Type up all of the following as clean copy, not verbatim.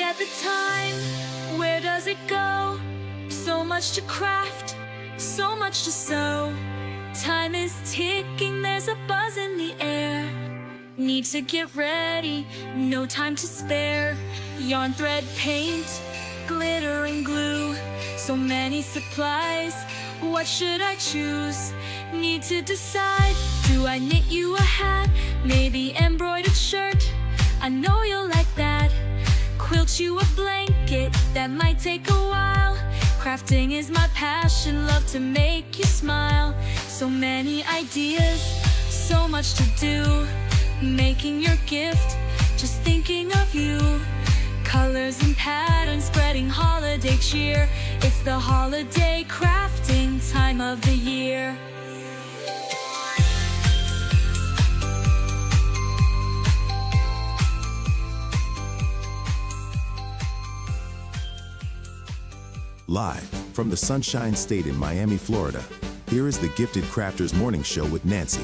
at the time, where does it go? So much to craft, so much to sew. Time is ticking, there's a buzz in the air. Need to get ready, no time to spare. Yarn, thread, paint, glitter and glue. So many supplies, what should I choose? Need to decide, do I knit you a hat? Maybe embroidered shirt, I know you'll like that. Quilt you a blanket, that might take a while. Crafting is my passion, love to make you smile. So many ideas, so much to do. Making your gift, just thinking of you. Colors and patterns, spreading holiday cheer. It's the holiday crafting time of the year. Live from the Sunshine State in Miami, Florida, here is the Gifted Crafters Morning Show with Nancy.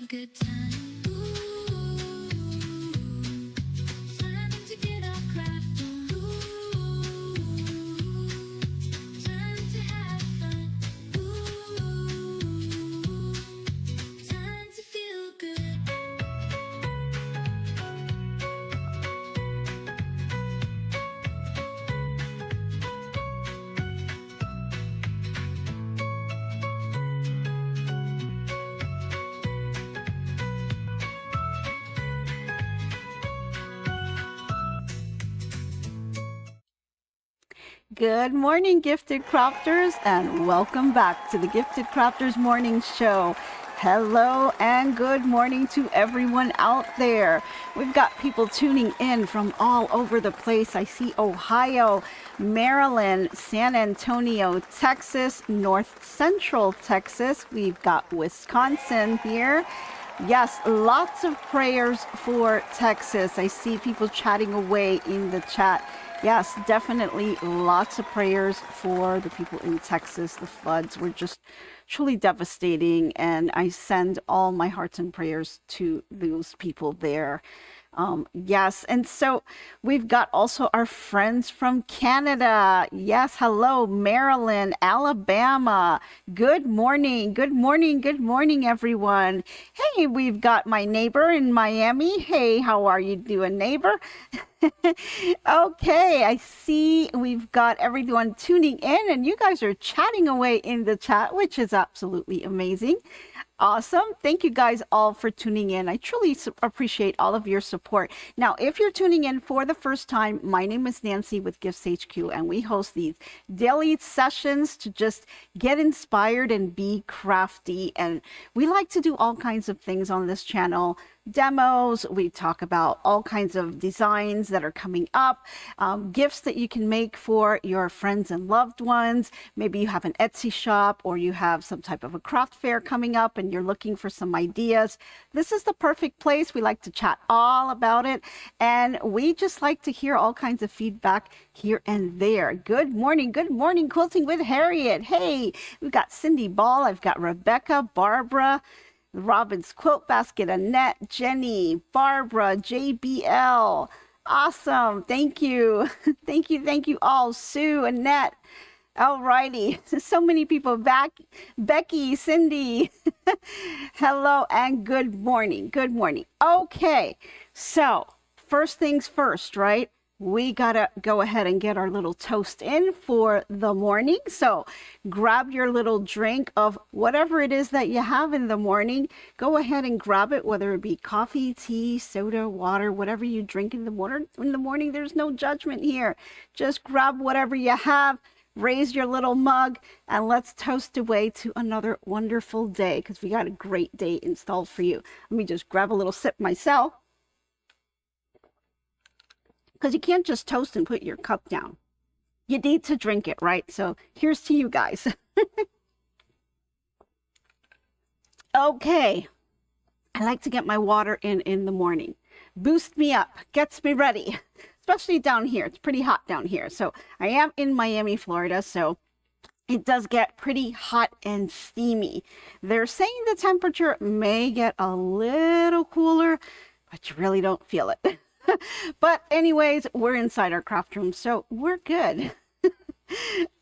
Good time. Ooh, time to get our craft on. Ooh, time to have fun. Ooh, time to feel good. Good morning, Gifted Crafters, and welcome back to the Gifted Crafters Morning Show. Hello and good morning to everyone out there. We've got people tuning in from all over the place. I see Ohio, Maryland, San Antonio, Texas, North Central Texas. We've got Wisconsin here. Yes, lots of prayers for Texas. I see people chatting away in the chat. Yes, definitely lots of prayers for the people in Texas. The floods were just truly devastating, and I send all my hearts and prayers to those people there. Yes, and so we've got also our friends from Canada. Yes, hello, Maryland, Alabama. Good morning, good morning, good morning, everyone. Hey, we've got my neighbor in Miami. Hey, how are you doing, neighbor? Okay, I see we've got everyone tuning in, and you guys are chatting away in the chat, which is absolutely amazing. Awesome. Thank you guys all for tuning in. I truly appreciate all of your support. Now, if you're tuning in for the first time, my name is Nancy with GiftsHQ, and we host these daily sessions to just get inspired and be crafty. And we like to do all kinds of things on this channel. Demos, we talk about all kinds of designs that are coming up, gifts that you can make for your friends and loved ones. Maybe you have an Etsy shop, or you have some type of a craft fair coming up and you're looking for some ideas. This is the perfect place. We like to chat all about it, and we just like to hear all kinds of feedback here and there. Good morning, Quilting with Harriet. Hey, we've got Cindy Ball, I've got Rebecca, Barbara, Robin's Quilt Basket, Annette, Jenny, Barbara, JBL. Awesome. Thank you. Thank you all. Sue, Annette. Alrighty. So many people back. Becky, Cindy. Hello and good morning. Good morning. Okay. So first things first, right? we gotta go ahead and get our little toast in for the morning. So grab your little drink of whatever it is that you have in the morning. Go ahead and grab it, whether it be coffee, tea, soda, water, whatever you drink in the morning. There's no judgment here. Just grab whatever you have, raise your little mug, and let's toast away to another wonderful day, because we got a great day installed for you. Let me just grab a little sip myself, because you can't just toast and put your cup down. You need to drink it, right? So here's to you guys. Okay. I like to get my water in the morning. Boosts me up, gets me ready, especially down here. It's pretty hot down here. So I am in Miami, Florida, so it does get pretty hot and steamy. They're saying the temperature may get a little cooler, but you really don't feel it. But anyways, we're inside our craft room, so we're good.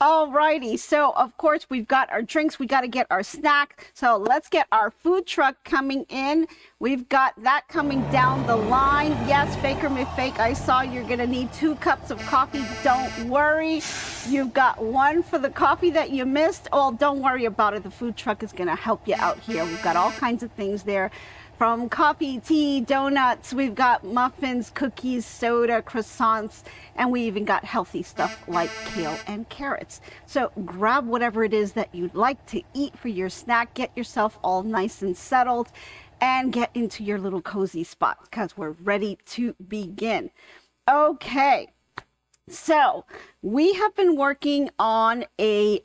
Alrighty, so of course we've got our drinks, we got to get our snack. So let's get our food truck coming in. We've got that coming down the line. Yes, Faker McFake, I saw you're gonna need 2 cups of coffee. Don't worry, you've got 1 for the coffee that you missed. Oh, don't worry about it, the food truck is gonna help you out here. We've got all kinds of things there, from coffee, tea, donuts, we've got muffins, cookies, soda, croissants, and we even got healthy stuff like kale and carrots. So grab whatever it is that you'd like to eat for your snack, get yourself all nice and settled, and get into your little cozy spot, because we're ready to begin. Okay, so we have been working on a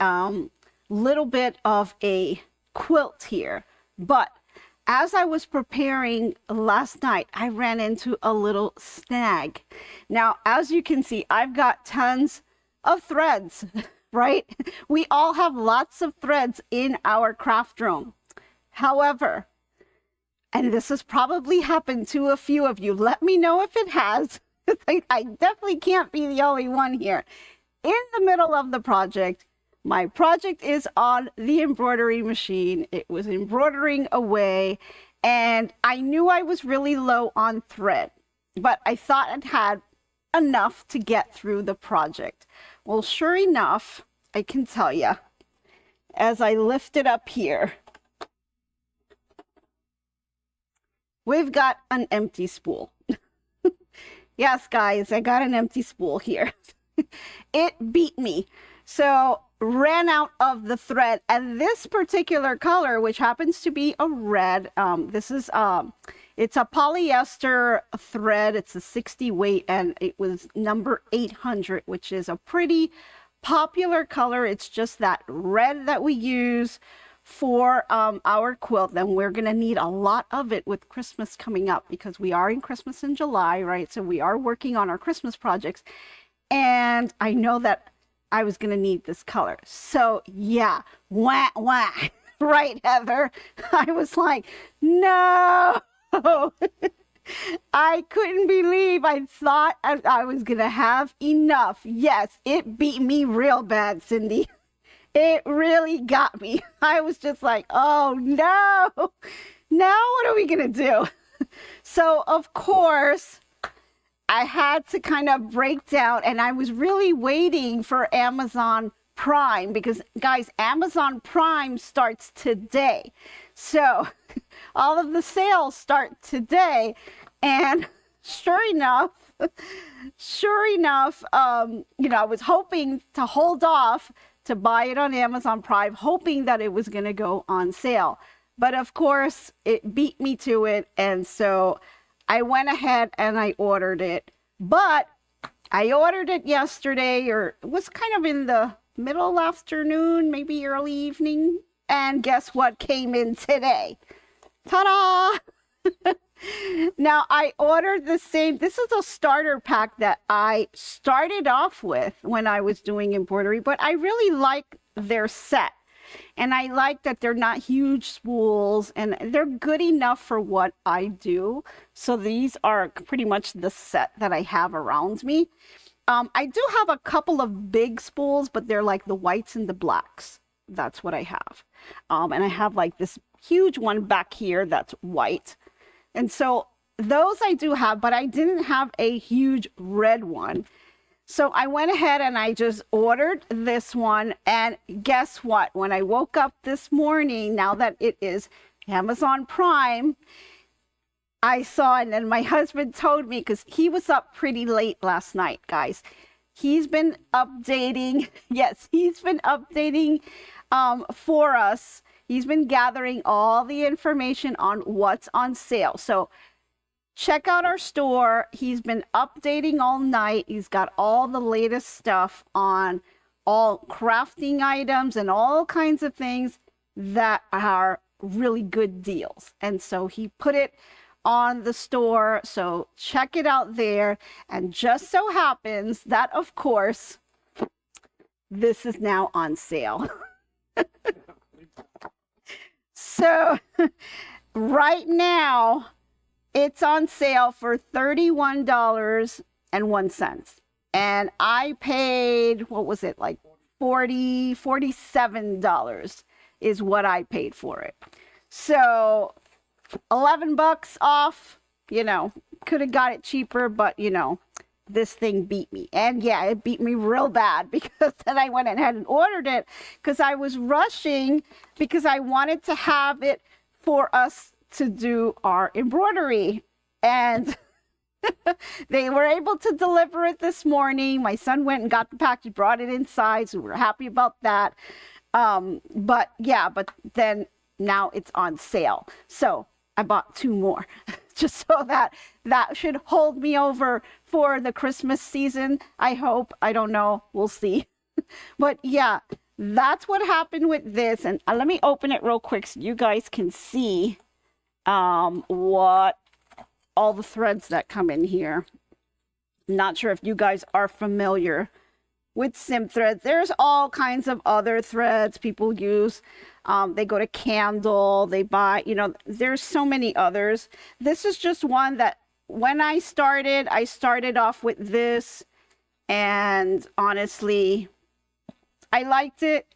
little bit of a quilt here, but as I was preparing last night, I ran into a little snag. Now, as you can see, I've got tons of threads, right? We all have lots of threads in our craft room. However, and this has probably happened to a few of you, let me know if it has. I definitely can't be the only one here. In the middle of the project, my project is on the embroidery machine. It was embroidering away, and I knew I was really low on thread, but I thought I'd had enough to get through the project. Well, sure enough, I can tell you, as I lift it up here, we've got an empty spool. Yes, guys, I got an empty spool here. It beat me. So ran out of the thread, and this particular color, which happens to be a red, this is it's a polyester thread. It's a 60 weight, and it was number 800, which is a pretty popular color. It's just that red that we use for our quilt, and we're gonna need a lot of it with Christmas coming up, because we are in Christmas in July, right? So we are working on our Christmas projects, and I know that I was going to need this color. So yeah, wah, wah. Right, Heather? I was like, no. I couldn't believe I thought I was going to have enough. Yes, it beat me real bad, Cindy. It really got me. I was just like, oh no. Now what are we going to do? So of course, I had to kind of break down, and I was really waiting for Amazon Prime, because guys, Amazon Prime starts today. So all of the sales start today, and sure enough, you know, I was hoping to hold off to buy it on Amazon Prime, hoping that it was going to go on sale. But of course, it beat me to it, and so I went ahead and I ordered it, but I ordered it yesterday, or it was kind of in the middle afternoon, maybe early evening. And guess what came in today? Ta-da! Now I ordered the same, this is a starter pack that I started off with when I was doing embroidery, but I really like their set. And I like that they're not huge spools, and they're good enough for what I do. So these are pretty much the set that I have around me. I do have a couple of big spools, but they're like the whites and the blacks. That's what I have. And I have like this huge one back here that's white. And so those I do have, but I didn't have a huge red one. So I went ahead and I just ordered this one. And guess what? When I woke up this morning, now that it is Amazon Prime, I saw, and then my husband told me, because he was up pretty late last night, guys. He's been updating. Yes, he's been updating for us. He's been gathering all the information on what's on sale. So check out our store. He's been updating all night. He's got all the latest stuff on all crafting items and all kinds of things that are really good deals. And so he put it on the store, so check it out there. And just so happens that, of course, this is now on sale. So right now it's on sale for $31.01, and I paid, what was it, like $47 is what I paid for it. So 11 bucks off, you know, could have got it cheaper, but you know, this thing beat me. And yeah, it beat me real bad, because then I went ahead and ordered it because I was rushing, because I wanted to have it for us to do our embroidery. And they were able to deliver it this morning. My son went and got the package, brought it inside, so we're happy about that. But yeah, but then now it's on sale. So I bought 2 more just so that should hold me over for the Christmas season. I hope. I don't know. We'll see. But yeah, that's what happened with this. And let me open it real quick so you guys can see what all the threads that come in here. Not sure if you guys are familiar with sim threads. There's all kinds of other threads people use. They go to Candle, they buy, you know, there's so many others. This is just one that when I started off with this, and honestly, I liked it.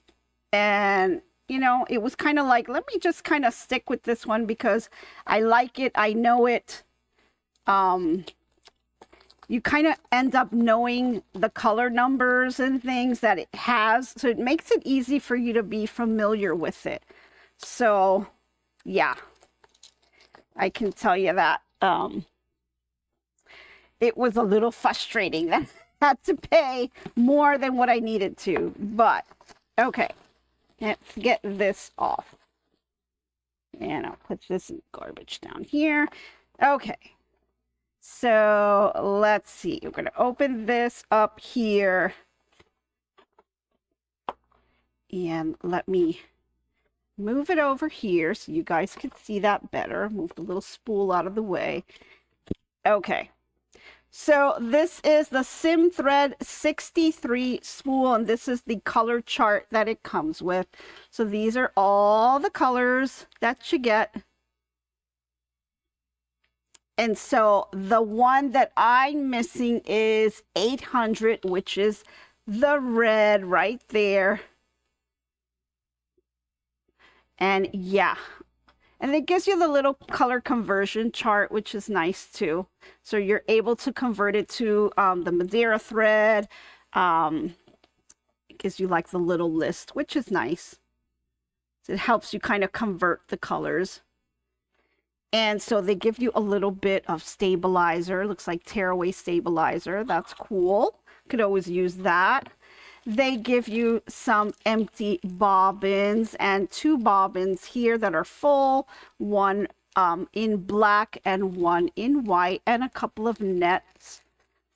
And, you know, it was kind of like, let me just kind of stick with this one because I like it. I know it. You kind of end up knowing the color numbers and things that it has. So it makes it easy for you to be familiar with it. So yeah, I can tell you that it was a little frustrating that I had to pay more than what I needed to. But okay, let's get this off. And I'll put this in garbage down here. Okay. So let's see, we're going to open this up here, and let me move it over here so you guys can see that better. Move the little spool out of the way. Okay, so this is the Sim Thread 63 spool, and this is the color chart that it comes with. So these are all the colors that you get. And so the one that I'm missing is 800, which is the red right there. And yeah, and it gives you the little color conversion chart, which is nice too. So you're able to convert it to the Madeira thread. It gives you like the little list, which is nice. So it helps you kind of convert the colors. And so they give you a little bit of stabilizer. Looks like tearaway stabilizer. That's cool. Could always use that. They give you some empty bobbins, and 2 bobbins here that are full. One in black and one in white, and a couple of nets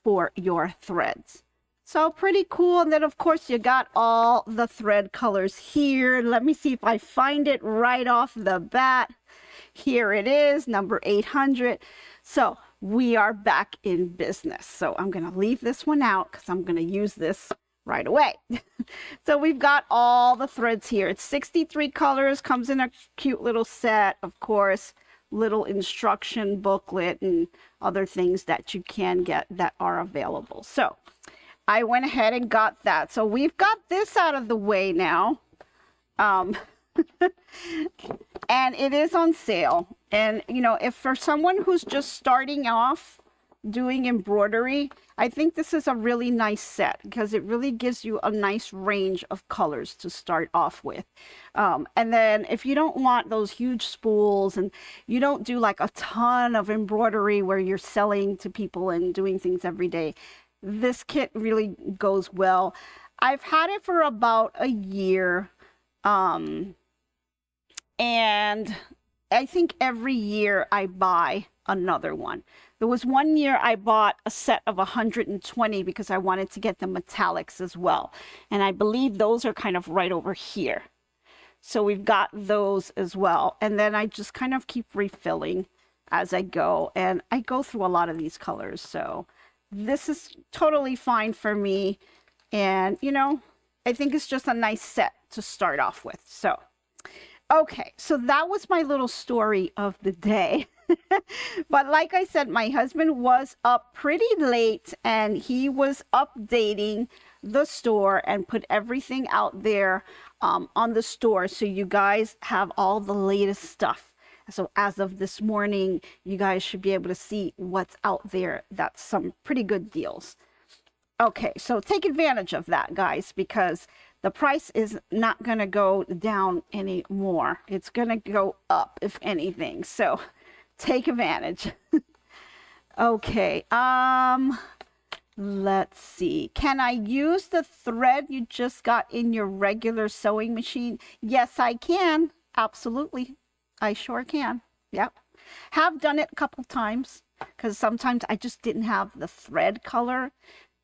for your threads. So pretty cool. And then of course you got all the thread colors here. Let me see if I find it right off the bat. Here it is, number 800. So we are back in business. So I'm going to leave this one out because I'm going to use this right away. So we've got all the threads here. It's 63 colors, comes in a cute little set, of course, little instruction booklet and other things that you can get that are available. So I went ahead and got that. So we've got this out of the way now. And it is on sale. And, you know, if for someone who's just starting off doing embroidery, I think this is a really nice set because it really gives you a nice range of colors to start off with. And then if you don't want those huge spools and you don't do like a ton of embroidery where you're selling to people and doing things every day, this kit really goes well. I've had it for about a year. And I think every year I buy another one. There was one year I bought a set of 120 because I wanted to get the metallics as well. And I believe those are kind of right over here. So we've got those as well. And then I just kind of keep refilling as I go. And I go through a lot of these colors. So this is totally fine for me. And, you know, I think it's just a nice set to start off with. So, okay, so that was my little story of the day. But like I said, my husband was up pretty late and he was updating the store and put everything out there on the store. So you guys have all the latest stuff. So as of this morning, you guys should be able to see what's out there. That's some pretty good deals. Okay, so take advantage of that, guys, because the price is not going to go down anymore. It's going to go up, if anything. So take advantage. Okay, let's see. Can I use the thread you just got in your regular sewing machine? Yes, I can. Absolutely. I sure can. Yep. Have done it a couple times because sometimes I just didn't have the thread color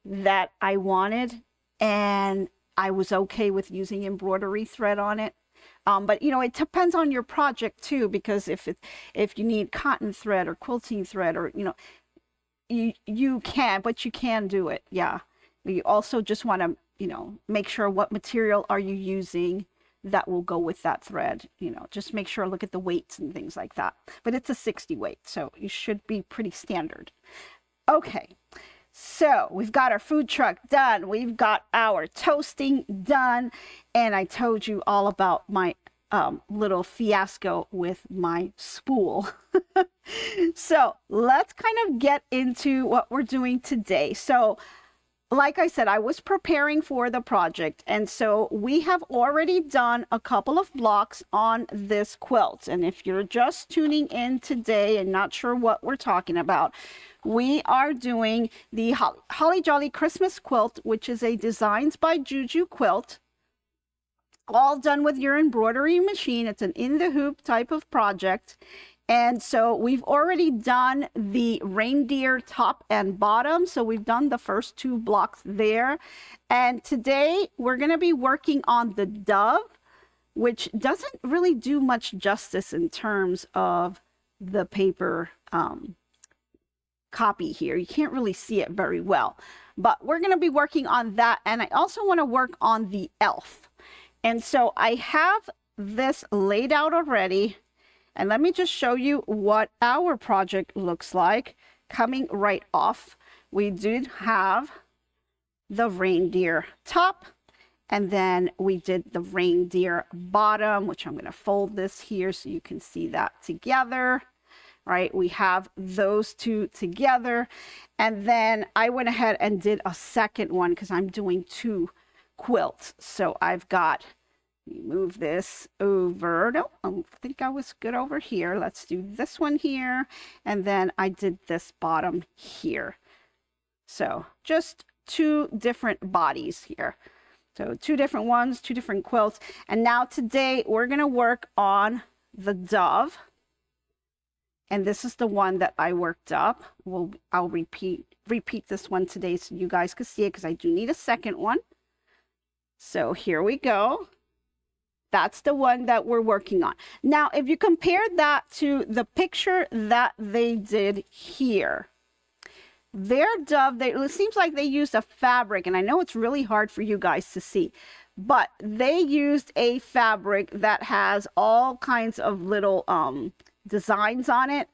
that I wanted, and I was okay with using embroidery thread on it. But you know, it depends on your project too, because if you need cotton thread or quilting thread, or you know, you can do it. Yeah. You also just want to, you know, make sure what material are you using that will go with that thread. You know, just make sure, look at the weights and things like that. But it's a 60 weight, so you should be pretty standard. Okay. So we've got our food truck done. We've got our toasting done. And I told you all about my little fiasco with my spool. So let's kind of get into what we're doing today. So like I said, I was preparing for the project. And so we have already done a couple of blocks on this quilt. And if you're just tuning in today and not sure what we're talking about, we are doing the Holly Jolly Christmas quilt, which is a Designs by Juju quilt, all done with your embroidery machine. It's an in the hoop type of project. And so we've already done the reindeer top and bottom. So we've done the first 2 blocks there. And today we're going to be working on the dove, which doesn't really do much justice in terms of the paper copy here. You can't really see it very well, but we're going to be working on that. And I also want to work on the elf. And so I have this laid out already. And let me just show you what our project looks like coming right off. We did have the reindeer top, and then we did the reindeer bottom, which I'm going to fold this here so you can see that together. Right, we have those 2 together, and then I went ahead and did a second one because I'm doing 2 quilts. So I've got, move this over. No, I think I was good over here. Let's do this one here, and then I did this bottom here. So just 2 different bodies here. So 2 different ones, 2 different quilts. And now today we're going to work on the dove. And this is the one that I worked up. I'll repeat this one today so you guys can see it, because I do need a second one. So here we go. That's the one that we're working on. Now, if you compare that to the picture that they did here, their dove, it seems like they used a fabric, and I know it's really hard for you guys to see, but they used a fabric that has all kinds of little designs on it.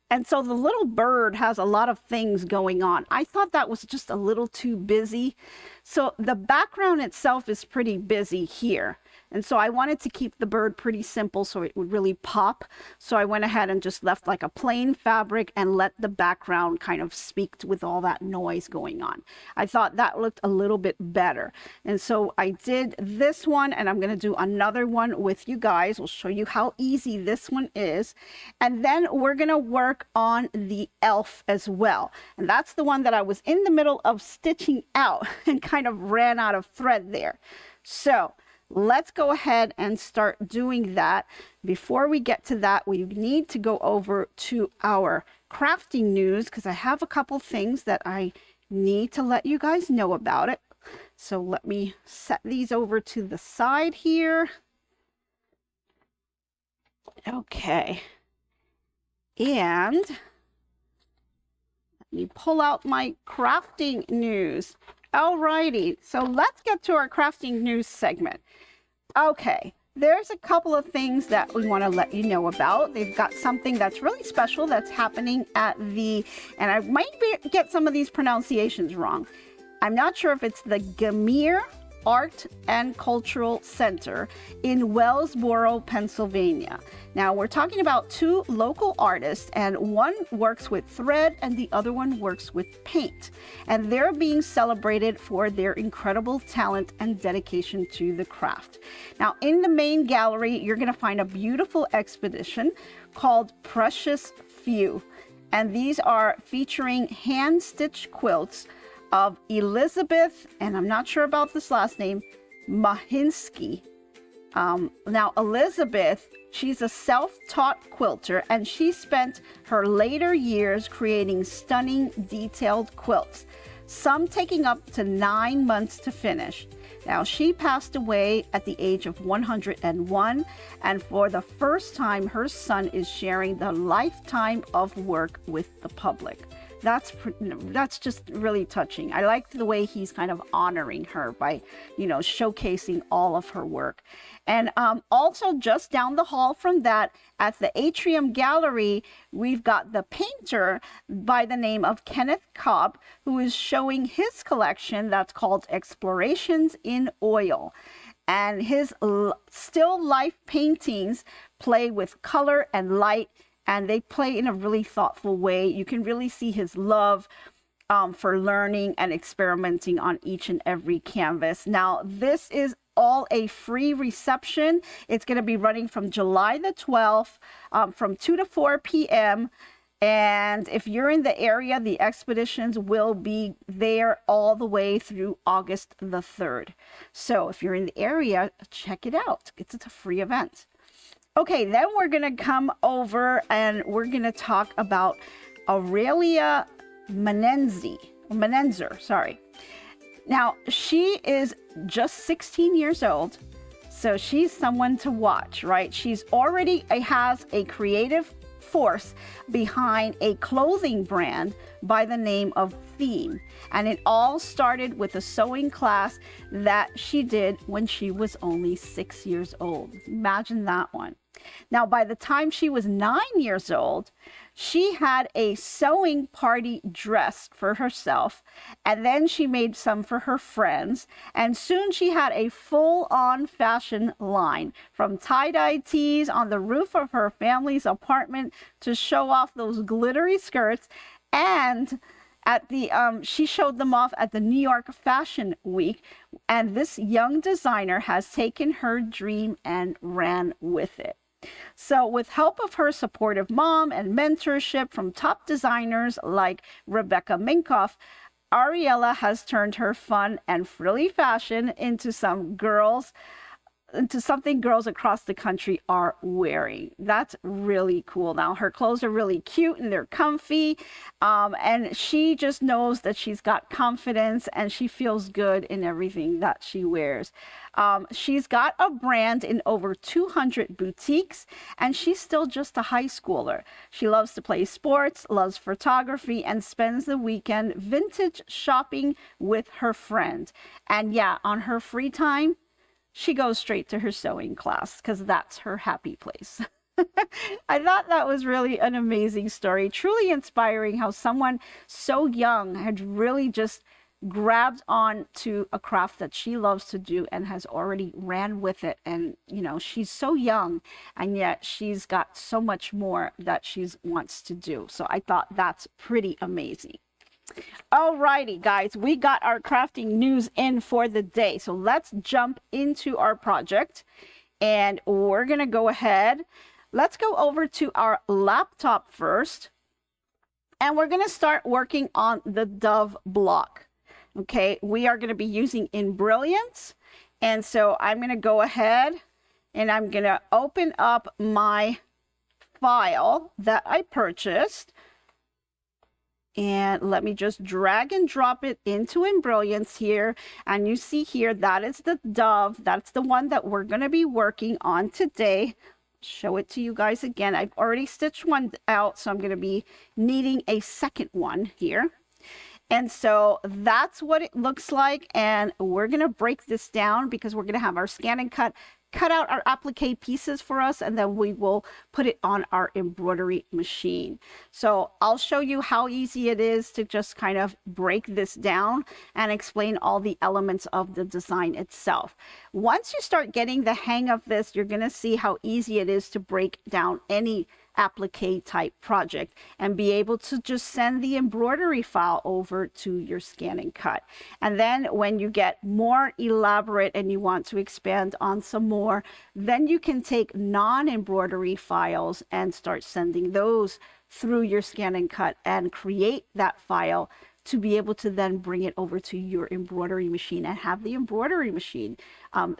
And so the little bird has a lot of things going on. I thought that was just a little too busy. So the background itself is pretty busy here. And so I wanted to keep the bird pretty simple so it would really pop. So I went ahead and just left like a plain fabric and let the background kind of speak with all that noise going on. I thought that looked a little bit better. And so I did this one, and I'm going to do another one with you guys. We'll show you how easy this one is. And then we're going to work on the elf as well. And that's the one that I was in the middle of stitching out and kind of ran out of thread there. So let's go ahead and start doing that. Before we get to that, we need to go over to our crafting news because I have a couple things that I need to let you guys know about it. So let me set these over to the side here. Okay. And let me pull out my crafting news. Alrighty, so let's get to our crafting news segment. Okay, there's a couple of things that we want to let you know about. They've got something that's really special that's happening at the, and I might get some of these pronunciations wrong. I'm not sure if it's the Gamir Art and Cultural Center in Wellsboro, Pennsylvania. Now we're talking about two local artists, and one works with thread and the other one works with paint. And they're being celebrated for their incredible talent and dedication to the craft. Now in the main gallery, you're going to find a beautiful exhibition called Precious Few. And these are featuring hand-stitched quilts of Elizabeth, and I'm not sure about this last name, Mahinsky. Now Elizabeth, she's a self-taught quilter, and she spent her later years creating stunning detailed quilts, some taking up to 9 months to finish. Now she passed away at the age of 101, and for the first time her son is sharing the lifetime of work with the public. That's just really touching. I like the way he's kind of honoring her by, showcasing all of her work. And also just down the hall from that, at the Atrium Gallery, we've got the painter by the name of Kenneth Cobb, who is showing his collection that's called Explorations in Oil. And his still life paintings play with color and light, and they play in a really thoughtful way. You can really see his love for learning and experimenting on each and every canvas. Now, this is all a free reception. It's going to be running from July the 12th from 2 to 4 p.m. And if you're in the area, the expeditions will be there all the way through August the 3rd. So if you're in the area, check it out. It's a free event. Okay, then we're going to come over and we're going to talk about Aurelia Menenzer, sorry. Now, she is just 16 years old, so she's someone to watch, right? She's already has a creative force behind a clothing brand by the name of Theme. And it all started with a sewing class that she did when she was only 6 years old. Imagine that one. Now, by the time she was 9 years old, she had a sewing party dress for herself, and then she made some for her friends, and soon she had a full-on fashion line, from tie-dye tees on the roof of her family's apartment to show off those glittery skirts, and at the she showed them off at the New York Fashion Week, and this young designer has taken her dream and ran with it. So with help of her supportive mom and mentorship from top designers like Rebecca Minkoff, Ariella has turned her fun and frilly fashion into something girls across the country are wearing. That's really cool. Now, her clothes are really cute and they're comfy. And she just knows that she's got confidence and she feels good in everything that she wears. She's got a brand in over 200 boutiques, and she's still just a high schooler. She loves to play sports, loves photography, and spends the weekend vintage shopping with her friend. And yeah, on her free time, she goes straight to her sewing class because that's her happy place. I thought that was really an amazing story, truly inspiring how someone so young had really just grabbed on to a craft that she loves to do and has already ran with it. And, you know, she's so young and yet she's got so much more that she wants to do. So I thought that's pretty amazing. Alrighty, guys, we got our crafting news in for the day. So let's jump into our project and we're going to go ahead. Let's go over to our laptop first. And we're going to start working on the dove block. Okay, we are going to be using in Brilliance. And so I'm going to go ahead and I'm going to open up my file that I purchased. And let me just drag and drop it into Embrilliance here. And you see here, that is the dove. That's the one that we're going to be working on today. Show it to you guys again. I've already stitched one out, so I'm going to be needing a second one here. And so that's what it looks like. And we're going to break this down because we're going to have our scan and cut out our applique pieces for us, and then we will put it on our embroidery machine. So I'll show you how easy it is to just kind of break this down and explain all the elements of the design itself. Once you start getting the hang of this, you're going to see how easy it is to break down any applique type project and be able to just send the embroidery file over to your scan and cut. And then when you get more elaborate and you want to expand on some more, then you can take non-embroidery files and start sending those through your scan and cut and create that file to be able to then bring it over to your embroidery machine and have the embroidery machine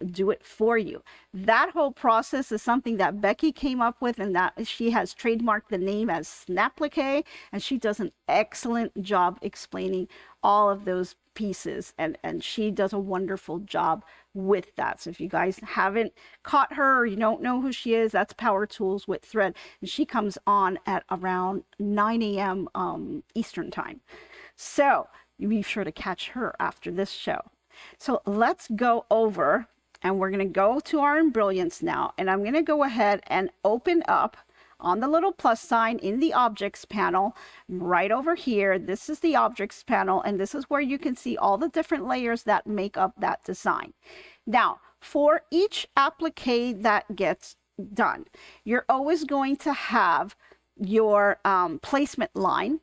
do it for you. That whole process is something that Becky came up with, and that she has trademarked the name as Snaplique, and she does an excellent job explaining all of those pieces, and she does a wonderful job with that. So if you guys haven't caught her or you don't know who she is, that's Power Tools with Thread, and she comes on at around 9 a.m. Eastern time. So you be sure to catch her after this show. So let's go over and we're going to go to our Embrilliance now. And I'm going to go ahead and open up on the little plus sign in the objects panel right over here. This is the objects panel, and this is where you can see all the different layers that make up that design. Now, for each applique that gets done, you're always going to have your placement line.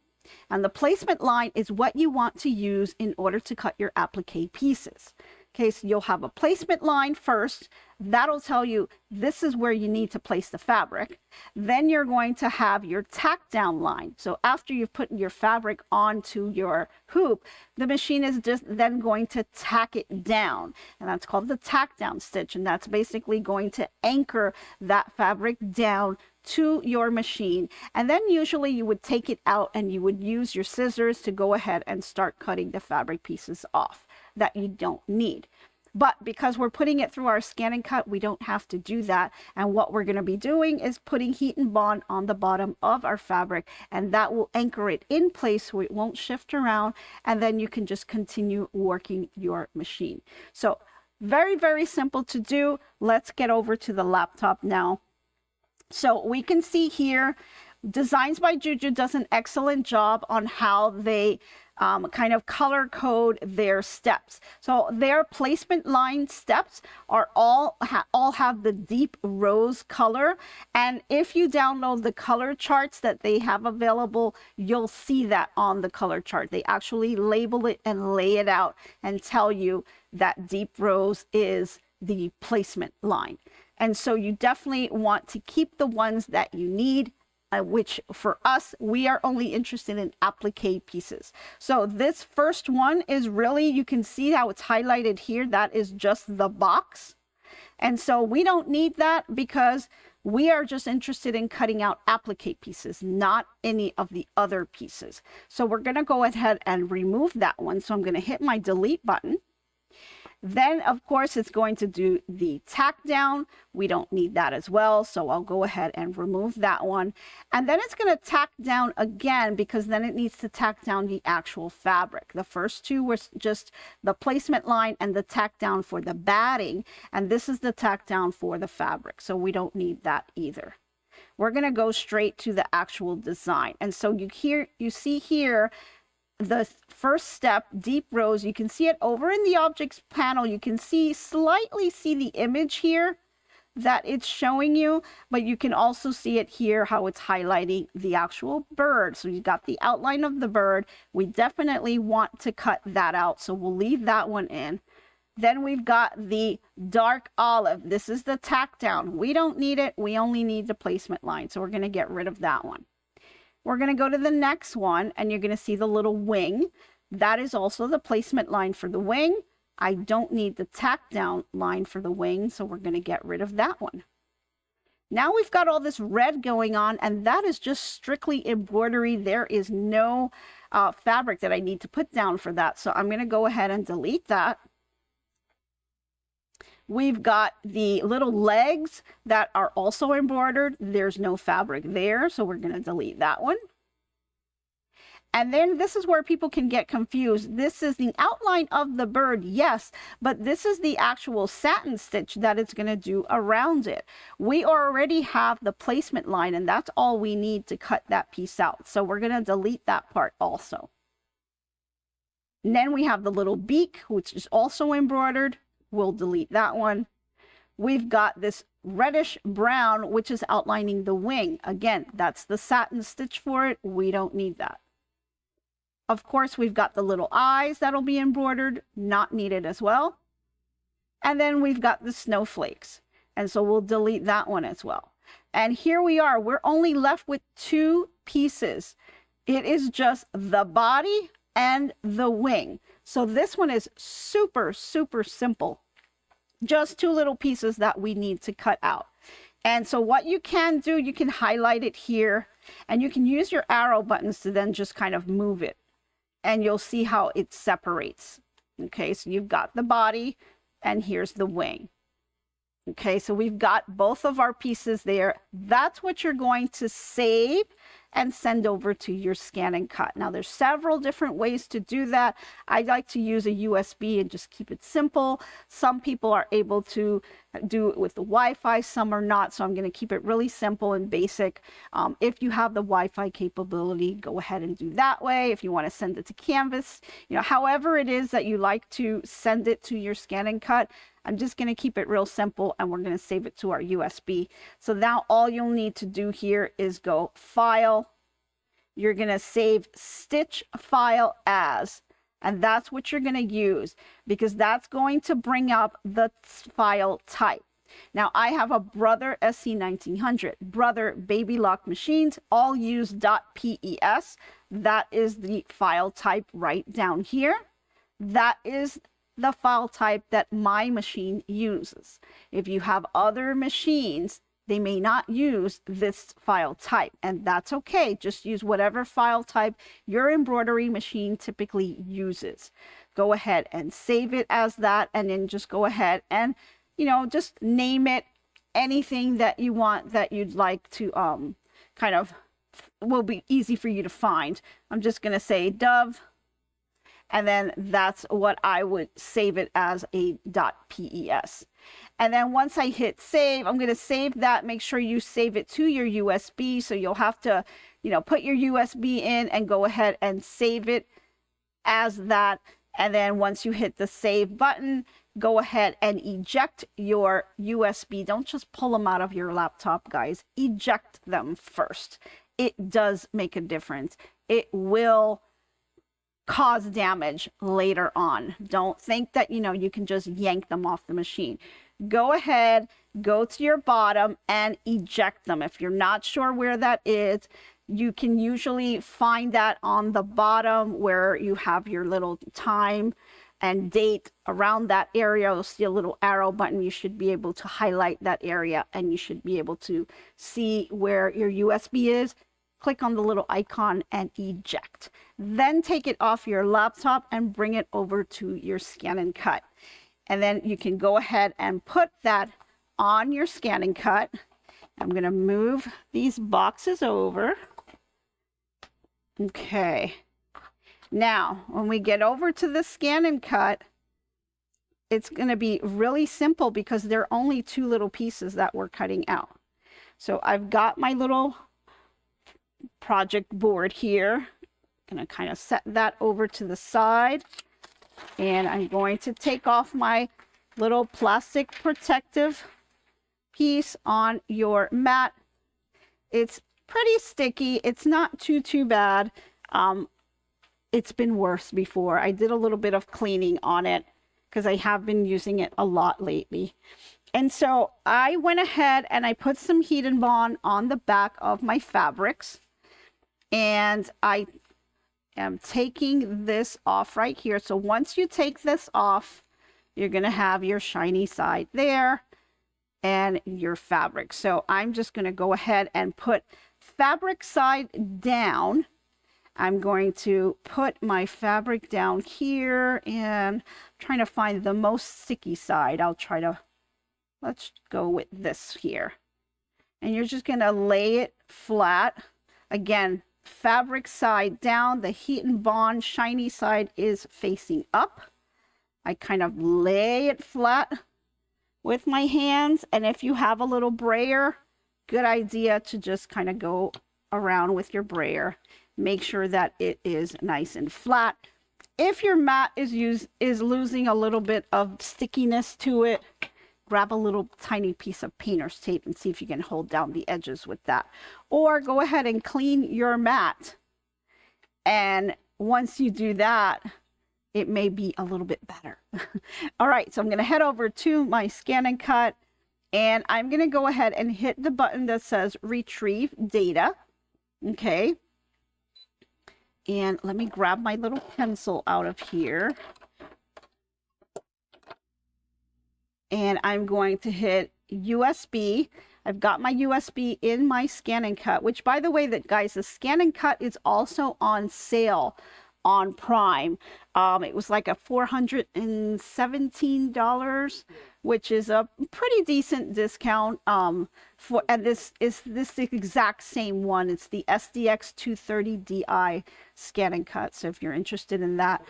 And the placement line is what you want to use in order to cut your applique pieces. Okay, so you'll have a placement line first. That'll tell you this is where you need to place the fabric. Then you're going to have your tack down line. So after you've put your fabric onto your hoop, the machine is just then going to tack it down. And that's called the tack down stitch. And that's basically going to anchor that fabric down to your machine. And then usually you would take it out and you would use your scissors to go ahead and start cutting the fabric pieces off that you don't need. But because we're putting it through our scan and cut, we don't have to do that. And what we're going to be doing is putting heat and bond on the bottom of our fabric, and that will anchor it in place so it won't shift around. And then you can just continue working your machine. So very, very simple to do. Let's get over to the laptop now. So we can see here, Designs by Juju does an excellent job on how they kind of color code their steps. So their placement line steps are all have the deep rose color. And if you download the color charts that they have available, you'll see that on the color chart. They actually label it and lay it out and tell you that deep rose is the placement line. And so you definitely want to keep the ones that you need, which for us, we are only interested in applique pieces. So this first one is really, you can see how it's highlighted here. That is just the box. And so we don't need that because we are just interested in cutting out applique pieces, not any of the other pieces. So we're going to go ahead and remove that one. So I'm going to hit my delete button. Then, of course, it's going to do the tack down. We don't need that as well, so I'll go ahead and remove that one. And then it's going to tack down again because then it needs to tack down the actual fabric. The first two were just the placement line and the tack down for the batting, and this is the tack down for the fabric, so we don't need that either. We're going to go straight to the actual design. And so you see here, the first step, deep rose, you can see it over in the objects panel. You can slightly see the image here that it's showing you, but you can also see it here, how it's highlighting the actual bird. So you've got the outline of the bird. We definitely want to cut that out, so we'll leave that one in. Then we've got the dark olive. This is the tack down. We don't need it. We only need the placement line, so we're going to get rid of that one. We're going to go to the next one, and you're going to see the little wing. That is also the placement line for the wing. I don't need the tack down line for the wing, so we're going to get rid of that one. Now we've got all this red going on, and that is just strictly embroidery. There is no fabric that I need to put down for that, so I'm going to go ahead and delete that. We've got the little legs that are also embroidered. There's no fabric there, so we're going to delete that one. And then this is where people can get confused. This is the outline of the bird, yes, but this is the actual satin stitch that it's going to do around it. We already have the placement line, and that's all we need to cut that piece out. So we're going to delete that part also. And then we have the little beak, which is also embroidered. We'll delete that one. We've got this reddish brown, which is outlining the wing. Again, that's the satin stitch for it. We don't need that. Of course, we've got the little eyes that'll be embroidered, not needed as well. And then we've got the snowflakes. And so we'll delete that one as well. And here we are. We're only left with 2 pieces. It is just the body and the wing. So this one is super, super simple. Just 2 little pieces that we need to cut out. And so what you can do, you can highlight it here, and you can use your arrow buttons to then just kind of move it. And you'll see how it separates. Okay, so you've got the body, and here's the wing. Okay, so we've got both of our pieces there. That's what you're going to save and send over to your scan and cut. Now there's several different ways to do that. I like to use a USB and just keep it simple. Some people are able to do it with the Wi-Fi, some are not, so I'm going to keep it really simple and basic. If you have the Wi-Fi capability, go ahead and do that way. If you want to send it to Canvas, however it is that you like to send it to your scan and cut, I'm just going to keep it real simple, and we're going to save it to our USB. So now all you'll need to do here is go File. You're going to save Stitch File As, and that's what you're going to use, because that's going to bring up the file type. Now I have a Brother SC1900, Brother Baby Lock Machines, all use .pes. That is the file type right down here. That is the file type that my machine uses. If you have other machines, they may not use this file type, and that's okay. Just use whatever file type your embroidery machine typically uses. Go ahead and save it as that, and then just go ahead and, just name it anything that you want, that you'd like to kind of will be easy for you to find. I'm just going to say Dove. And then that's what I would save it as, a .pes. And then once I hit save, I'm going to save that. Make sure you save it to your USB. So you'll have to, put your USB in and go ahead and save it as that. And then once you hit the save button, go ahead and eject your USB. Don't just pull them out of your laptop, guys. Eject them first. It does make a difference. It will cause damage later on. Don't think that you can just yank them off the machine. Go ahead, go to your bottom and eject them. If you're not sure where that is, you can usually find that on the bottom where you have your little time and date. Around that area, you'll see a little arrow button. You should be able to highlight that area, and you should be able to see where your USB is. Click on the little icon and eject. Then take it off your laptop and bring it over to your scan and cut. And then you can go ahead and put that on your scan and cut. I'm going to move these boxes over. Okay. Now, when we get over to the scan and cut, it's going to be really simple because there are only 2 little pieces that we're cutting out. So I've got my little project board here. Gonna kind of set that over to the side. And I'm going to take off my little plastic protective piece on your mat. It's pretty sticky. It's not too bad. It's been worse before. I did a little bit of cleaning on it because I have been using it a lot lately. And so I went ahead and I put some heat and bond on the back of my fabrics. And I am taking this off right here. So once you take this off, you're going to have your shiny side there and your fabric. So I'm just going to go ahead and put fabric side down. I'm going to put my fabric down here and I'm trying to find the most sticky side. Let's go with this here. And you're just going to lay it flat. Again, fabric side down, the heat and bond shiny side is facing up. I kind of lay it flat with my hands. And if you have a little brayer, good idea to just kind of go around with your brayer. Make sure that it is nice and flat. If your mat is losing a little bit of stickiness to it, grab a little tiny piece of painter's tape and see if you can hold down the edges with that. Or go ahead and clean your mat. And once you do that, it may be a little bit better. All right, so I'm going to head over to my scan and cut. And I'm going to go ahead and hit the button that says retrieve data. Okay. And let me grab my little pencil out of here. And I'm going to hit USB. I've got my USB in my scan and cut, which by the way, guys, the scan and cut is also on sale on Prime. It was like a $417, which is a pretty decent discount. And this is the exact same one. It's the SDX 230Di scan and cut. So if you're interested in that,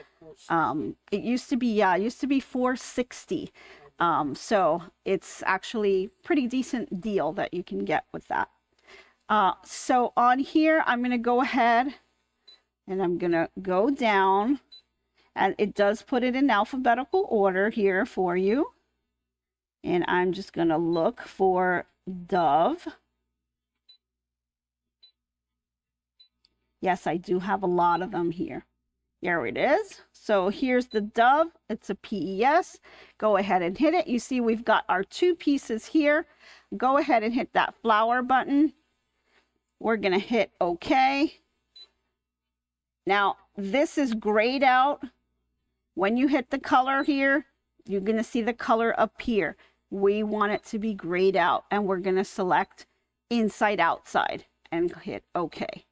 it used to be $460. So it's actually pretty decent deal that you can get with that. So on here, I'm going to go ahead and I'm going to go down, and it does put it in alphabetical order here for you. And I'm just going to look for Dove. Yes, I do have a lot of them here. There it is. So here's the Dove. It's a PES. Go ahead and hit it. You see we've got our two pieces here. Go ahead and hit that flower button. We're going to hit OK. Now, this is grayed out. When you hit the color here, you're going to see the color appear. We want it to be grayed out, and we're going to select inside outside and hit OK.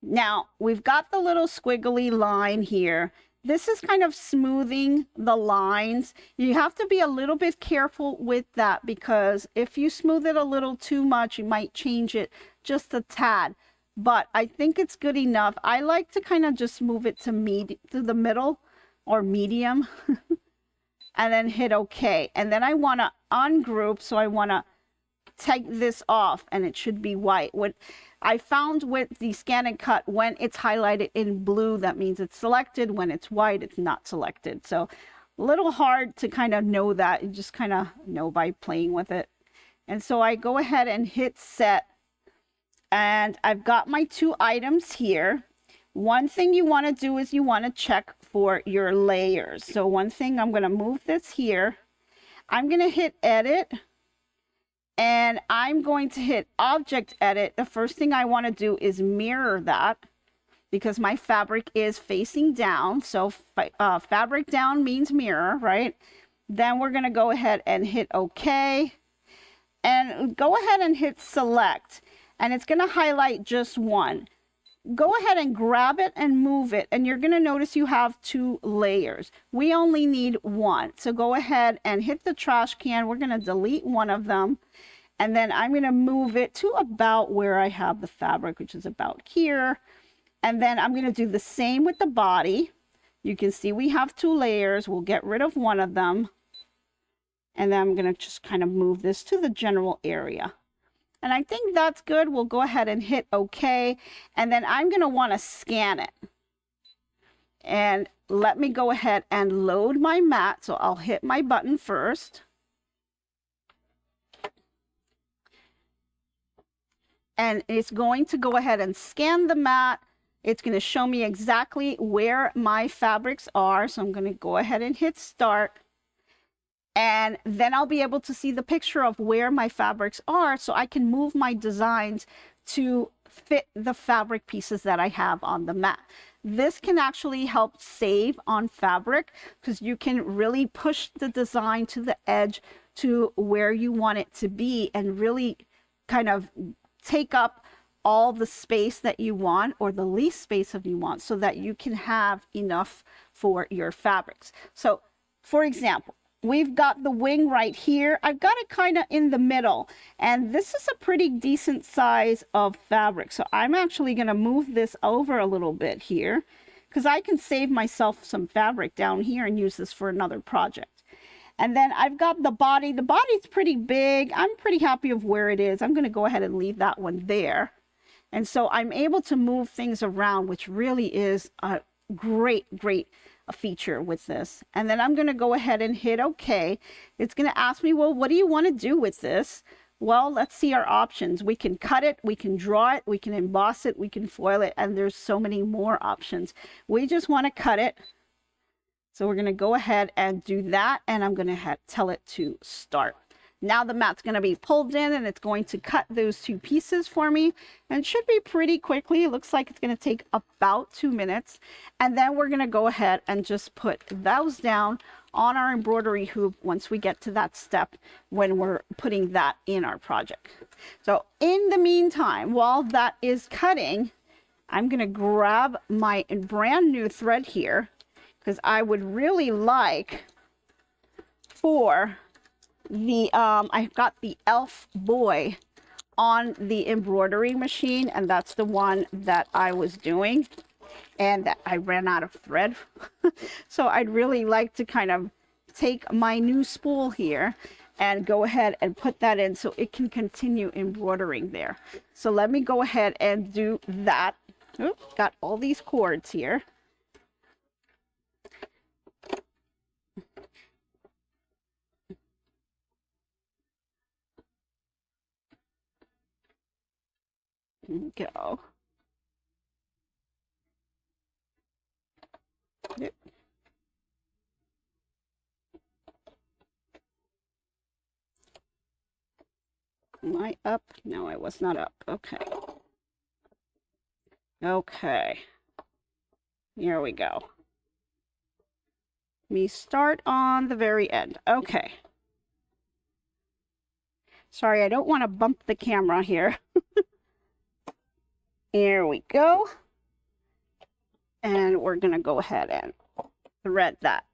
Now, we've got the little squiggly line here. This is kind of smoothing the lines. You have to be a little bit careful with that, because if you smooth it a little too much, you might change it just a tad. But I think it's good enough. I like to kind of just move it to the middle or medium and then hit OK. And then I want to ungroup, so I want to take this off, and it should be white. What I found with the scan and cut, when it's highlighted in blue, that means it's selected. When it's white, it's not selected. So a little hard to kind of know that. You just kind of know by playing with it. And so I go ahead and hit set. And I've got my two items here. One thing you want to do is you want to check for your layers. So one thing, I'm going to move this here. I'm going to hit edit. And I'm going to hit object edit. The first thing I want to do is mirror that, because my fabric is facing down. So fabric down means mirror, right? Then we're going to go ahead and hit OK. And go ahead and hit select. And it's going to highlight just one. Go ahead and grab it and move it. And you're going to notice you have two layers. We only need one. So go ahead and hit the trash can. We're going to delete one of them. And then I'm going to move it to about where I have the fabric, which is about here. And then I'm going to do the same with the body. You can see we have two layers. We'll get rid of one of them. And then I'm going to just kind of move this to the general area. And I think that's good. We'll go ahead and hit OK. And then I'm going to want to scan it. And let me go ahead and load my mat. So I'll hit my button first. And it's going to go ahead and scan the mat. It's going to show me exactly where my fabrics are. So I'm going to go ahead and hit start. And then I'll be able to see the picture of where my fabrics are so I can move my designs to fit the fabric pieces that I have on the mat. This can actually help save on fabric because you can really push the design to the edge to where you want it to be and really kind of take up all the space that you want or the least space that you want so that you can have enough for your fabrics. So for example, we've got the wing right here. I've got it kind of in the middle, and this is a pretty decent size of fabric. So I'm actually going to move this over a little bit here because I can save myself some fabric down here and use this for another project. And then I've got the body. The body's pretty big. I'm pretty happy of where it is. I'm going to go ahead and leave that one there. And so I'm able to move things around, which really is a great feature with this. And then I'm going to go ahead and hit OK. It's going to ask me, well, what do you want to do with this? Well, let's see our options. We can cut it, we can draw it, we can emboss it, we can foil it, and there's so many more options. We just want to cut it. So we're going to go ahead and do that, and I'm going to tell it to start. Now the mat's going to be pulled in, and it's going to cut those two pieces for me, and it should be pretty quickly. It looks like it's going to take about 2 minutes, and then we're going to go ahead and just put those down on our embroidery hoop once we get to that step when we're putting that in our project. So in the meantime, while that is cutting, I'm going to grab my brand new thread here, because I would really like for the, I've got the elf boy on the embroidery machine, and that's the one that I was doing, and that I ran out of thread. So I'd really like to kind of take my new spool here and go ahead and put that in so it can continue embroidering there. So let me go ahead and do that. Oops, got all these cords here. Go. Yep. Am I up? No, I was not up. Okay. Okay. Here we go. Me start on the very end. Okay. Sorry, I don't want to bump the camera here. Here we go. And we're going to go ahead and thread that.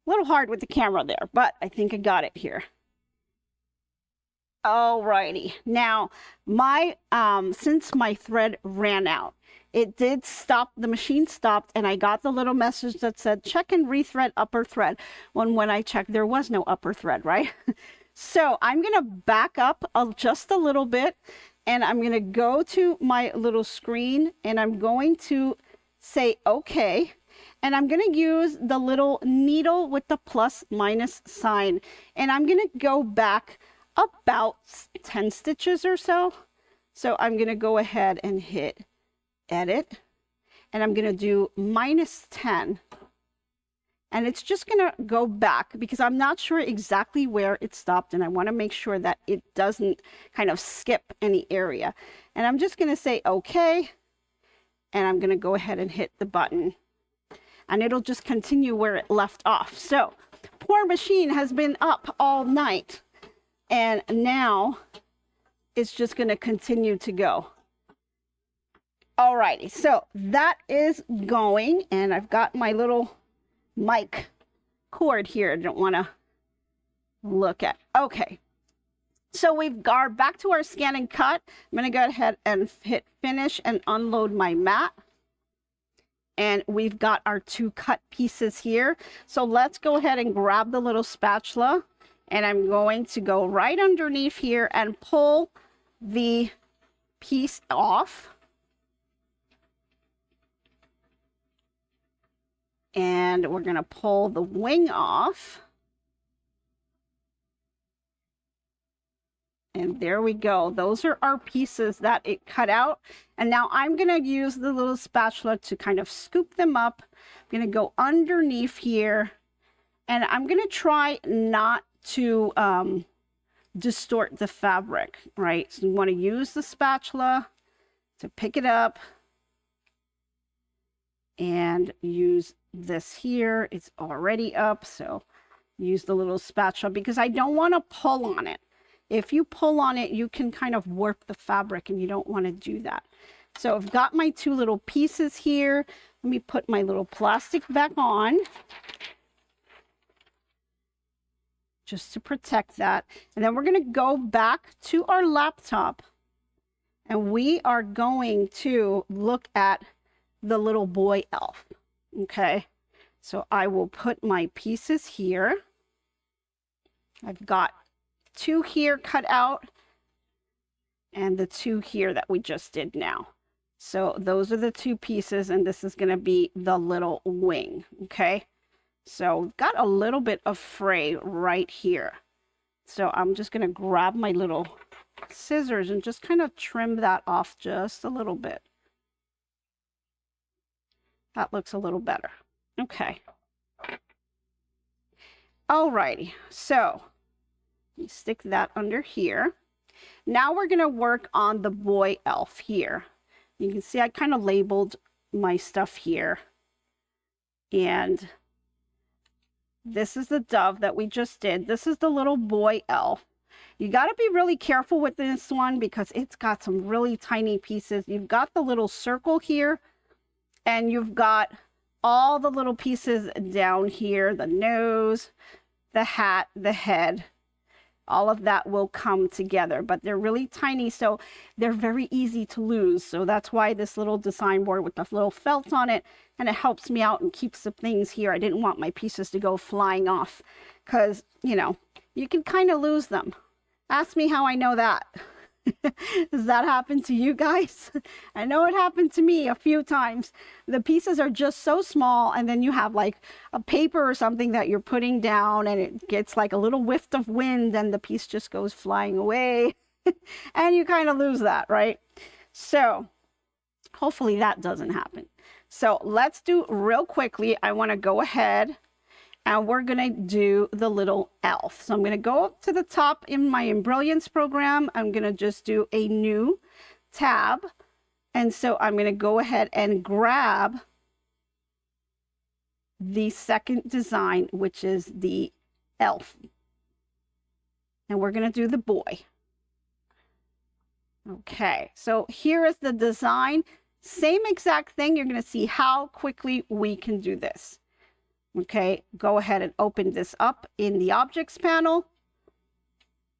A little hard with the camera there, but I think I got it here. Alrighty. Now, my since my thread ran out, it did stop, the machine stopped, and I got the little message that said check and rethread upper thread. When I checked, there was no upper thread, right? So I'm going to back up just a little bit, and I'm going to go to my little screen, and I'm going to say okay, and I'm going to use the little needle with the plus minus sign, and I'm going to go back about 10 stitches or so. So I'm going to go ahead and hit edit, and I'm going to do -10, and it's just going to go back because I'm not sure exactly where it stopped, and I want to make sure that it doesn't kind of skip any area. And I'm just going to say okay, and I'm going to go ahead and hit the button, and it'll just continue where it left off. So poor machine has been up all night, and now it's just going to continue to go. Alrighty, so that is going, and I've got my little mic cord here I don't want to look at. Okay, so we've got back to our scan and cut. I'm going to go ahead and hit finish and unload my mat. And we've got our 2 cut pieces here. So let's go ahead and grab the little spatula, and I'm going to go right underneath here and pull the piece off. And we're going to pull the wing off. And there we go. Those are our pieces that it cut out. And now I'm going to use the little spatula to kind of scoop them up. I'm going to go underneath here. And I'm going to try not to distort the fabric, right? So you want to use the spatula to pick it up. And use this here. It's already up. So use the little spatula because I don't want to pull on it. If you pull on it, you can kind of warp the fabric and you don't want to do that. So I've got my two little pieces here. Let me put my little plastic back on just to protect that. And then we're going to go back to our laptop and we are going to look at the little boy elf. Okay, so I will put my pieces here. I've got two here cut out and the two here that we just did now. So those are the two pieces and this is going to be the little wing. Okay, so we've got a little bit of fray right here. So I'm just going to grab my little scissors and just kind of trim that off just a little bit. That looks a little better. Okay. Alrighty, so stick that under here. Now we're going to work on the boy elf here. You can see I kind of labeled my stuff here. And this is the dove that we just did. This is the little boy elf. You got to be really careful with this one because it's got some really tiny pieces. You've got the little circle here and you've got all the little pieces down here, the nose, the hat, the head. All of that will come together, but they're really tiny, so they're very easy to lose. So that's why this little design board with the little felt on it, and it helps me out and keeps the things here. I didn't want my pieces to go flying off because, you know, you can kind of lose them. Ask me how I know that. Does that happen to you guys? I know it happened to me a few times. The pieces are just so small and then you have like a paper or something that you're putting down and it gets like a little whiff of wind and the piece just goes flying away and you kind of lose that, right? So hopefully that doesn't happen. So let's do real quickly. I want to go ahead and we're going to do the little elf. So I'm going to go up to the top in my Embrilliance program. I'm going to just do a new tab. And so I'm going to go ahead and grab the second design, which is the elf. And we're going to do the boy. Okay, so here is the design. Same exact thing. You're going to see how quickly we can do this. Okay, go ahead and open this up in the objects panel.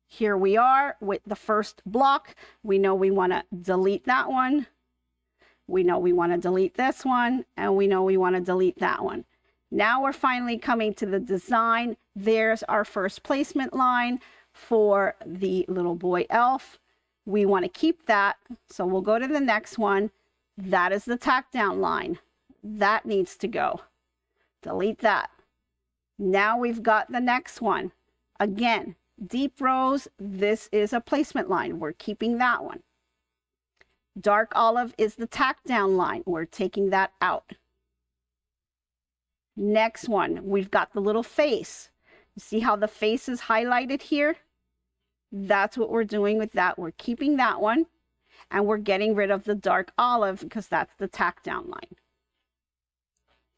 Here we are with the first block. We know we want to delete that one. We know we want to delete this one, and we know we want to delete that one. Now we're finally coming to the design. There's our first placement line for the little boy elf. We want to keep that, so we'll go to the next one. That is the tack down line. That needs to go. Delete that. Now we've got the next one. Again, deep rows, this is a placement line. We're keeping that one. Dark olive is the tack down line. We're taking that out. Next one, we've got the little face. You see how the face is highlighted here? That's what we're doing with that. We're keeping that one. And we're getting rid of the dark olive because that's the tack down line.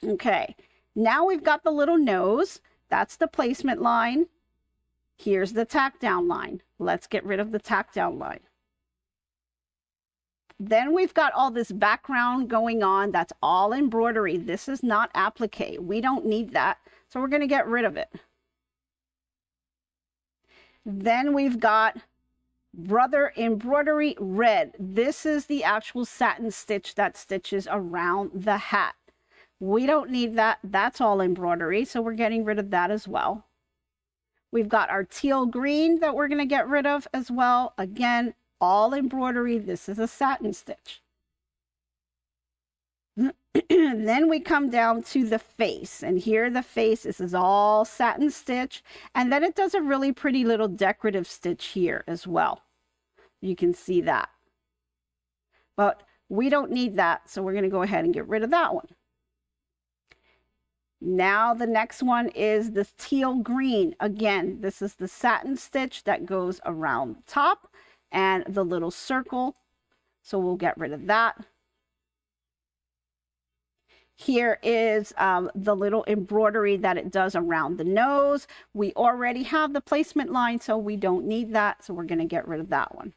Okay. Now we've got the little nose. That's the placement line. Here's the tack down line. Let's get rid of the tack down line. Then we've got all this background going on. That's all embroidery. This is not applique. We don't need that. So we're going to get rid of it. Then we've got Brother Embroidery Red. This is the actual satin stitch that stitches around the hat. We don't need that. That's all embroidery, so we're getting rid of that as well. We've got our teal green that we're going to get rid of as well. Again, all embroidery. This is a satin stitch. Then we come down to the face, and here the face, this is all satin stitch, and then it does a really pretty little decorative stitch here as well. You can see that, but we don't need that, so we're going to go ahead and get rid of that one. Now the next one is the teal green. Again, this is the satin stitch that goes around the top and the little circle, so we'll get rid of that. Here is the little embroidery that it does around the nose. We already have the placement line, so we don't need that. So we're going to get rid of that one.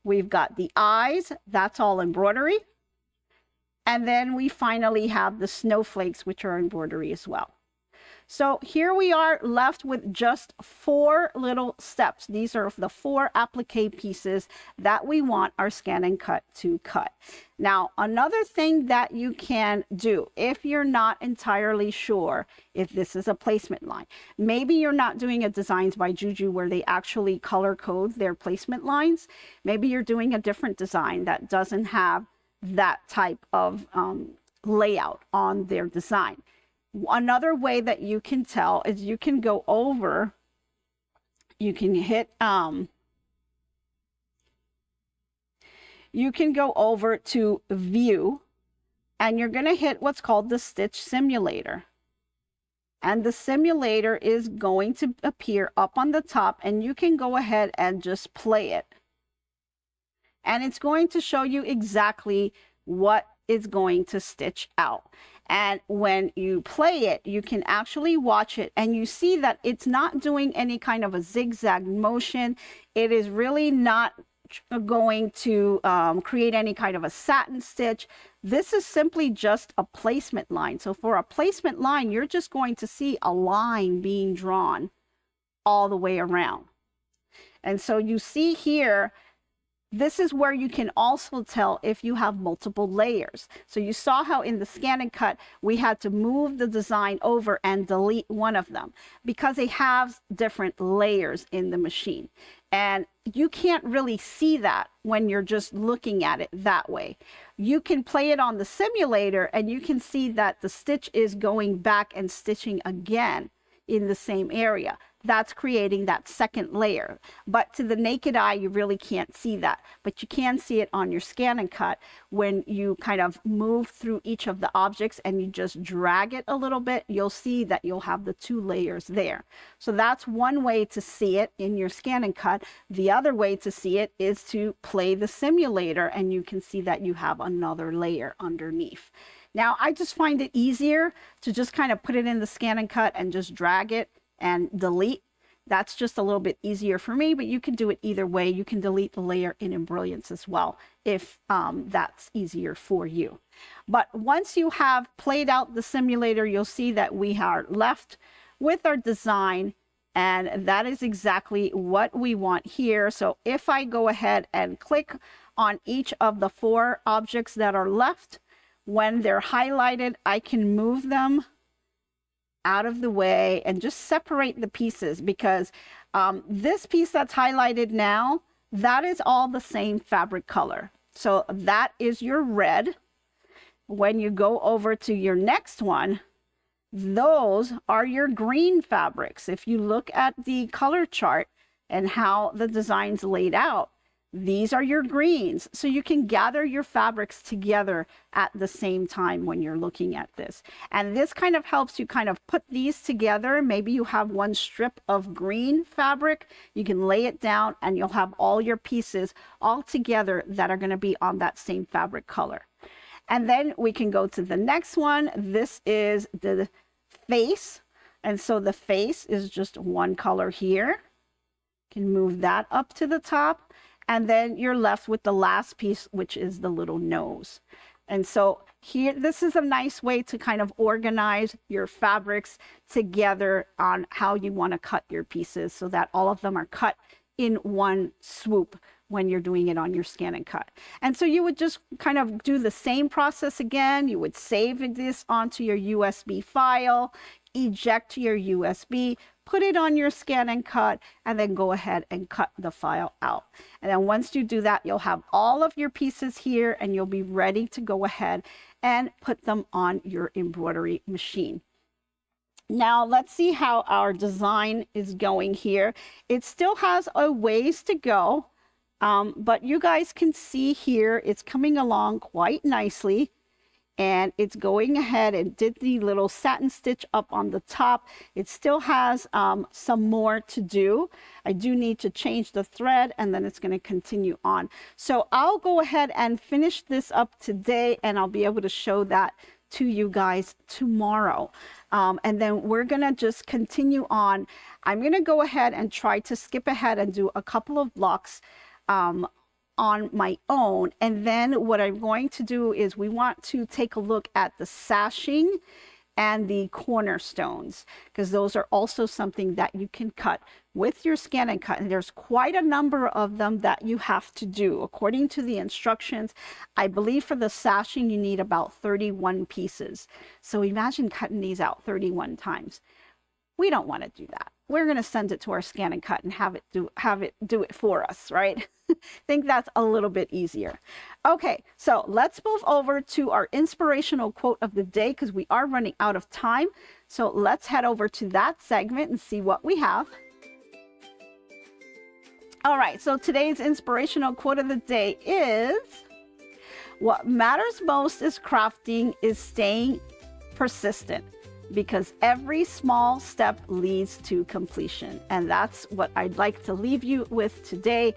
We've got the eyes. That's all embroidery. And then we finally have the snowflakes, which are embroidery as well. So here we are left with just 4 little steps. These are the 4 applique pieces that we want our scan and cut to cut. Now, another thing that you can do if you're not entirely sure if this is a placement line, maybe you're not doing a Designs by Juju where they actually color code their placement lines. Maybe you're doing a different design that doesn't have that type of layout on their design. Another way that you can tell is you can go over, you can hit, you can go over to view, and you're going to hit what's called the stitch simulator. And the simulator is going to appear up on the top, and you can go ahead and just play it. And it's going to show you exactly what is going to stitch out. And when you play it, you can actually watch it, and you see that it's not doing any kind of a zigzag motion. It is really not going to create any kind of a satin stitch. This is simply just a placement line. So for a placement line, you're just going to see a line being drawn all the way around. And so you see here, this is where you can also tell if you have multiple layers. So you saw how in the scan and cut, we had to move the design over and delete one of them because they have different layers in the machine. And you can't really see that when you're just looking at it that way. You can play it on the simulator and you can see that the stitch is going back and stitching again in the same area. That's creating that second layer. But to the naked eye, you really can't see that. But you can see it on your scan and cut when you kind of move through each of the objects and you just drag it a little bit, you'll see that you'll have the 2 layers there. So that's one way to see it in your scan and cut. The other way to see it is to play the simulator, and you can see that you have another layer underneath. Now, I just find it easier to just kind of put it in the scan and cut and just drag it and delete. That's just a little bit easier for me, but you can do it either way. You can delete the layer in Embrilliance as well if that's easier for you. But once you have played out the simulator, you'll see that we are left with our design, and that is exactly what we want here. So if I go ahead and click on each of the 4 objects that are left, when they're highlighted, I can move them out of the way and just separate the pieces, because this piece that's highlighted now, that is all the same fabric color. So that is your red. When you go over to your next one, those are your green fabrics. If you look at the color chart and how the design's laid out, these are your greens. So you can gather your fabrics together at the same time when you're looking at this. And this kind of helps you kind of put these together. Maybe you have one strip of green fabric. You can lay it down and you'll have all your pieces all together that are going to be on that same fabric color. And then we can go to the next one. This is the face. And so the face is just one color here. You can move that up to the top. And then you're left with the last piece, which is the little nose. And so here, this is a nice way to kind of organize your fabrics together on how you want to cut your pieces so that all of them are cut in one swoop when you're doing it on your scan and cut. And so you would just kind of do the same process again. You would save this onto your USB file, eject your USB, put it on your scan and cut, and then go ahead and cut the file out. And then once you do that, you'll have all of your pieces here and you'll be ready to go ahead and put them on your embroidery machine. Now let's see how our design is going here. It still has a ways to go, but you guys can see here it's coming along quite nicely. And it's going ahead and did the little satin stitch up on the top. It still has some more to do. I do need to change the thread and then it's going to continue on. So I'll go ahead and finish this up today and I'll be able to show that to you guys tomorrow. And then we're going to just continue on. I'm going to go ahead and try to skip ahead and do a couple of blocks on my own. And then what I'm going to do is we want to take a look at the sashing and the cornerstones, because those are also something that you can cut with your scan and cut. And there's quite a number of them that you have to do. According to the instructions, I believe for the sashing, you need about 31 pieces. So imagine cutting these out 31 times. We don't want to do that. We're going to send it to our scan and cut and have it do it for us, right? I think that's a little bit easier. Okay, so let's move over to our inspirational quote of the day because we are running out of time. So let's head over to that segment and see what we have. All right, so today's inspirational quote of the day is, "What matters most is crafting is staying persistent, because every small step leads to completion." And that's what I'd like to leave you with today.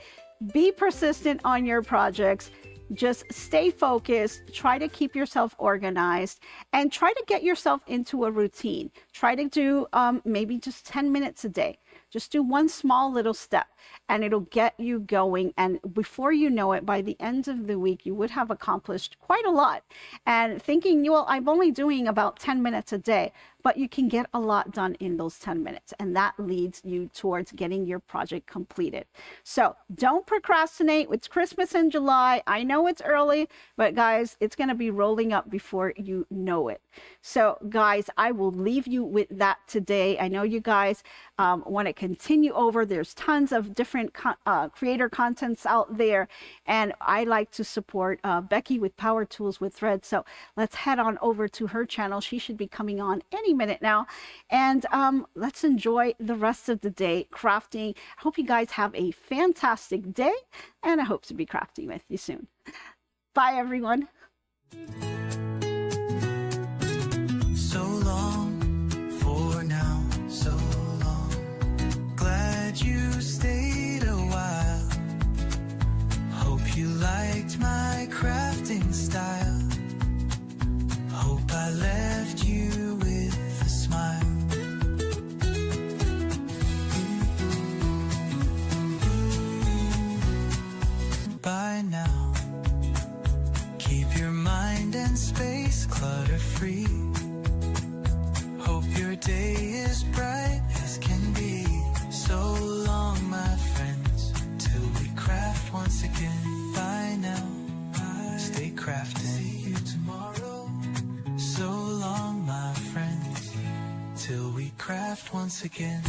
Be persistent on your projects. Just stay focused, try to keep yourself organized, and try to get yourself into a routine. Try to do maybe just 10 minutes a day. Just do one small little step and it'll get you going. And before you know it, by the end of the week, you would have accomplished quite a lot. And thinking, well, I'm only doing about 10 minutes a day, but you can get a lot done in those 10 minutes. And that leads you towards getting your project completed. So don't procrastinate. It's Christmas in July. I know it's early, but guys, it's going to be rolling up before you know it. So guys, I will leave you with that today. I know you guys want to continue over. There's tons of different creator contents out there. And I like to support Becky with Power Tools with Thread. So let's head on over to her channel. She should be coming on any minute now. And let's enjoy the rest of the day crafting. I hope you guys have a fantastic day. And I hope to be crafting with you soon. Bye, everyone. So long for now, so long. Glad you stayed a while. Hope you liked my crafting style. Hope I left you with a smile. By now, keep your mind and space clutter-free. Hope your day is bright as can be. So long, my friends, till we craft once again. Bye now, stay crafting. See you tomorrow. So long, my friends, till we craft once again.